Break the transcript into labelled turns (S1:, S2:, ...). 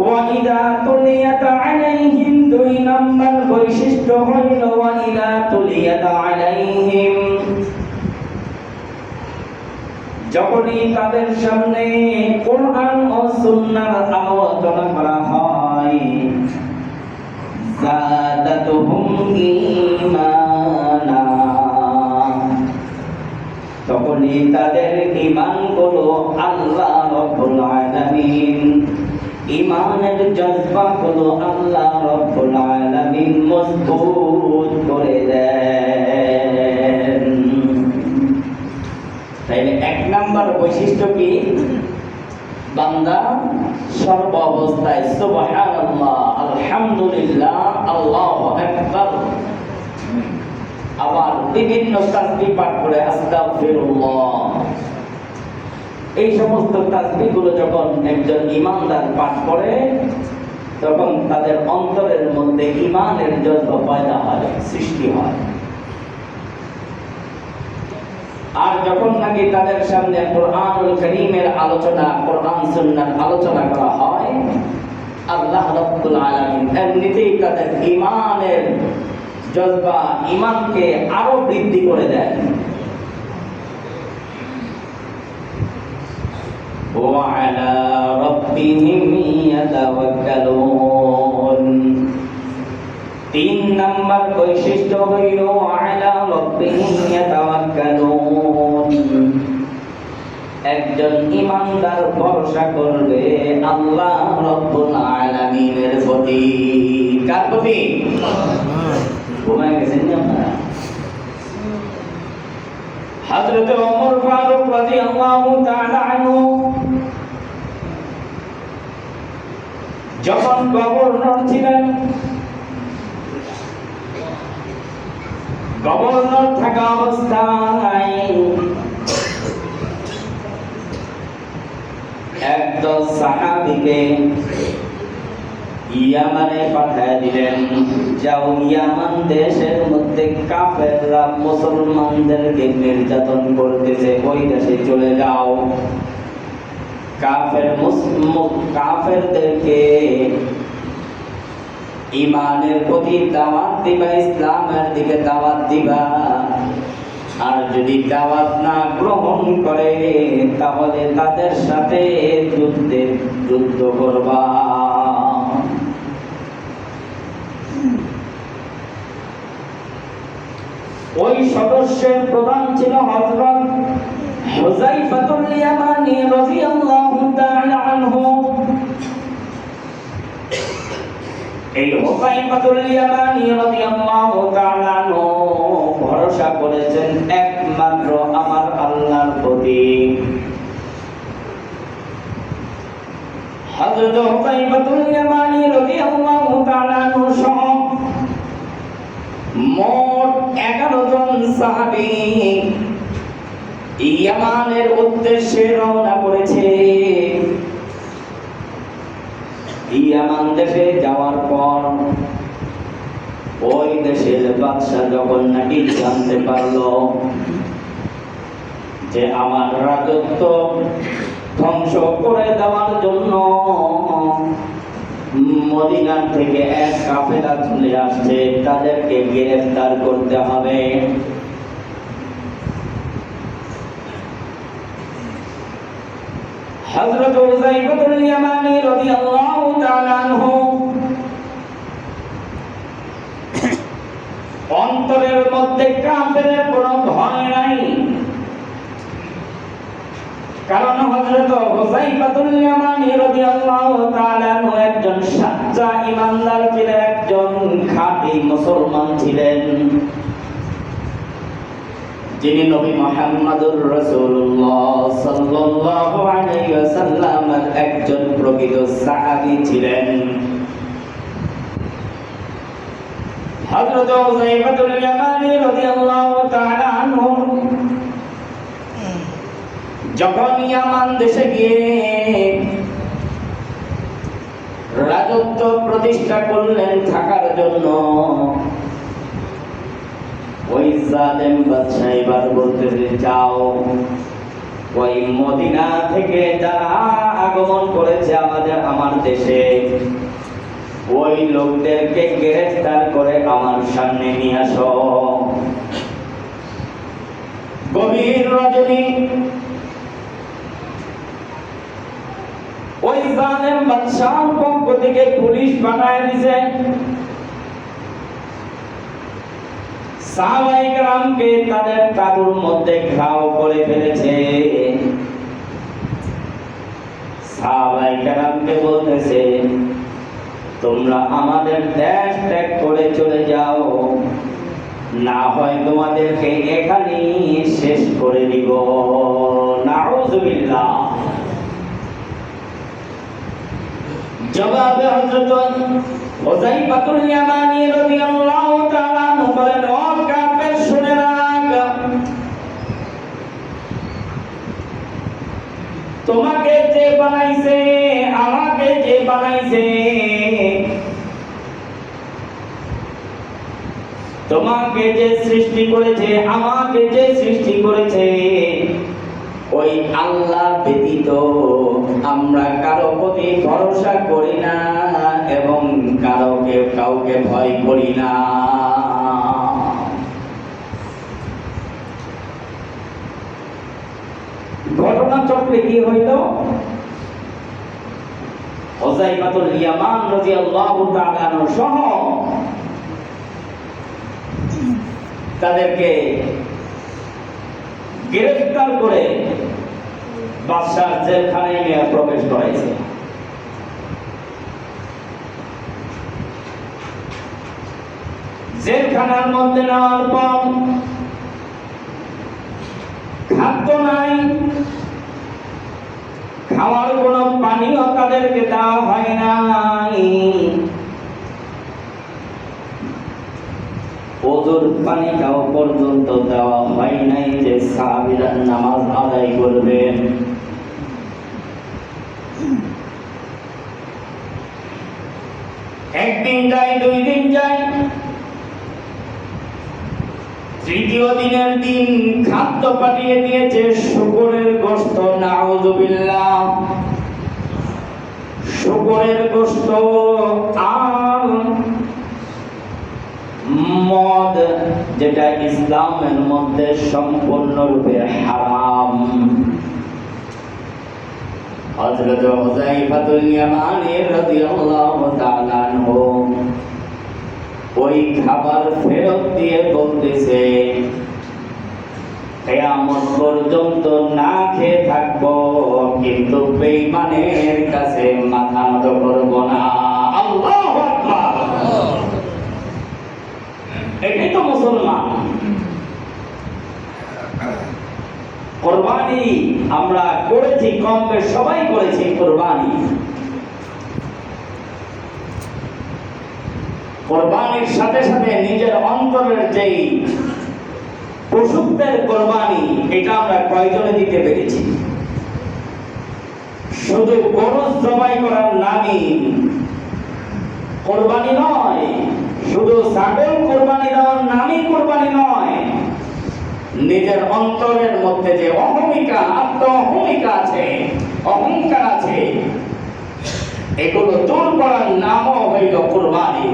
S1: ওয়াইদা তুলিয়াত আলাইহিম, দুই নম্বর বৈশিষ্ট্য হইল ওয়াইদা তুলিয়াত আলাইহিম, যখনই তাদের সামনে কোরআন ও সুন্নাহর আলোচনা করা হয়, যাদাতুহুম ঈমানা, তখনই তাদের ঈমান গুলো আল্লাহ রাব্বুল আলামিন, ঈমানের জজবা গুলো আল্লাহ রাব্বুল আলামিন মজবুত করে দেন। তাইলে এক নাম্বার বৈশিষ্ট্য কি? বান্দা সর্ব অবস্থায় সুবহানাল্লাহ, আলহামদুলিল্লাহ, আল্লাহু আকবার, আবার বিভিন্ন তাসবিহ পাঠ করে আস্তাগফিরুল্লাহ। এই সমস্ত তাসবিহগুলো যখন একজন ঈমানদার পাঠ করে, তখন তাদের অন্তরের মধ্যে ঈমানের জজবা পয়দা হয়, সৃষ্টি হয়। আর যখন নাকি তাদের সামনে কোরআনুল কারীমের আলোচনা, কোরআন সুন্নাহর আলোচনা করা হয়, আল্লাহ রাব্বুল আলামিন এমনিতেই তাদের ঈমানের জজবা, ঈমানকে আরো বৃদ্ধি করে দেন। ওয়া আলা রাব্বিহিম ইয়াতাওয়াক্কালুন, তিন নাম্বার বৈশিষ্ট্য হইল আলা রাব্বিহিম ইয়াতাওয়াক্কালুন, একজন ঈমানদার ভরসা করবে আল্লাহ রাব্বুল আলামিনের প্রতি। কার প্রতি? ঘুমায় গেছেন না আপনারা? হযরত ওমর ফারুক রাদিয়াল্লাহু তাআলা আনহু যখন গভর্নর ছিলেন, গভর্নর থাকা অবস্থায় একদল সাহাবীকে ইয়ামানে পাঠিয়ে দিলেন, যাও ইয়ামান দেশের মধ্যে কাফেররা মুসলমানদেরকে নির্যাতন করতেছে, ওই দেশে চলে যাও, কাফেরদেরকে ঈমানের প্রতি দাওয়াত দিবা, ইসলামের দিকে দাওয়াত দিবা, আর যদি দাওয়াত না গ্রহণ করে তাহলে তাদের সাথে যুদ্ধ করবা। ওই সদস্যের প্রধান ছিল হযরত হুযায়ফাতুল ইয়ামানী রাদিয়াল্লাহু তাআলা আনহু। এই হুযায়ফাতুল ইয়ামানী রাদিয়াল্লাহু তাআলা আনহু ভরসা করেছেন একমাত্র আমার আল্লাহর প্রতি। হযরত হুযায়ফাতুল ইয়ামানী রাদিয়াল্লাহু তাআলা আনহু সহ মোট 11 জন সাহাবী ইয়ামানের উদ্দেশ্যে রওনা করেছে। ইয়ামান দেশে যাওয়ার পর ওই দেশের বাদশা যখন নাকি জানতে পারলো যে আমার রাজত্ব ধ্বংস করে দেওয়ার জন্য মদিনা থেকে এক কাফেলা চলে আসছে, তাদেরকে গ্রেফতার করতে হবে। হযরত হুযায়ফাতুল ইয়ামানী রাদিয়াল্লাহু তাআলা আনহু অন্তরের মধ্যে কাফেরের কোনো ভয় নাই, কারণ হযরত হুযায়ফাতুল ইয়ামানী রাদিয়াল্লাহু তাআলা আনহু একজন সাচ্চা ঈমানদার ছিলেন, একজন খাঁটি মুসলমান ছিলেন, যিনি নবী মুহাম্মদুর রাসূলুল্লাহ সাল্লাল্লাহু আলাইহি ওয়াসাল্লামের একজন প্রকৃত সাহাবী ছিলেন। হযরত হুযায়ফাতুল ইয়ামানী রাদিয়াল্লাহু তাআলা আনহু যখন ইয়ামান দেশে গিয়ে রাজত্ব প্রতিষ্ঠা করলেন থাকার জন্য, ওই জালেম বাদশা এবার বলতে যাও ওই মদিনা থেকে যারা আগমন করেছে আমার দেশে, ওই লোকদেরকে গ্রেফতার করে আমার সামনে নিয়ে আসো। গভীর রজনী ওই জালেম বাদশাহর পক্ষ থেকে পুলিশ বানায় দিছে। সাহাবায়ে কেরামকে তাদের তাঁবুর মধ্যে ঘাও করে ফেলেছে। সাহাবায়ে কেরামকে বলতেছে, তোমরা আমাদের দেশ ত্যাগ করে চলে যাও, না হয় তোমাদেরকে এখানেই শেষ করে দিব। নাউযুবিল্লাহ। জবাবে হযরত হুযায়ফাতুল ইয়ামানী রাদিয়াল্লাহু তাআলা আনহু বলেন, ও কাফের শুনে রাখ, তোমাকে যে বানাইছে, আমাকে যে বানাইছে, তোমাকে যে সৃষ্টি করেছে, আমাকে যে সৃষ্টি করেছে, ওই আল্লাহ ব্যতীত আমরা কারো প্রতি ভরসা করি না এবং কাউকে ভয় করি না। ঘটনাচক্রে কি হইল? হুযায়ফাতুল ইয়ামান রাদিয়াল্লাহু তাআলা আনহু সহ তাদেরকে গ্রেফতার করে বাদশাহ জেলখানায় নিয়ে প্রবেশ করাইছে। জেলখানার মধ্যে নেওয়ার পর খাদ্য নাই, খাওয়ার কোনো পানিও তাদেরকে দেওয়া হয় নাই, ওজুর পানিটাও পর্যন্ত দেওয়া হয় নাই যে সাহাবীরা নামাজ আদায় করবেন। একদিন যায়, 2 দিন যায়, তৃতীয় দিনের দিন খাদ্য পাঠিয়ে দিয়েছে শুকরের গোশত। নাউযুবিল্লাহ। শুকরের গোশত আর মদ, যেটা ইসলামের মধ্যে সম্পূর্ণরূপে হারাম। হযরত হুযায়ফাতুল ইয়ামানী রাদিয়াল্লাহু তাআলা আনহু ওই খাবার ফেরত দিয়ে বলতেছে, কিয়ামত পর্যন্ত না খেয়ে থাকবো, কিন্তু বেঈমানের কাছে মাথা নত করব না। আল্লাহু আকবার। এটাই তো মুসলমান। কুরবানি আমরা করেছি, কম বেশ সবাই করেছি কুরবানি। কুরবানির সাথে সাথে নিজের অন্তরের যেই পশুত্বের কুরবানি, এটা আমরা কয়জনে দিতে পেরেছি? শুধু গরু জবাই করার নামই কুরবানি নয়, শুধু ছাগল কুরবানি দেওয়ার নামই কুরবানি নয়, নিজের অন্তরের মধ্যে যে অহমিকা, আত্ম অহমিকা আছে, অহংকার আছে, এগুলো দূর করার নামও হইল কুরবানি।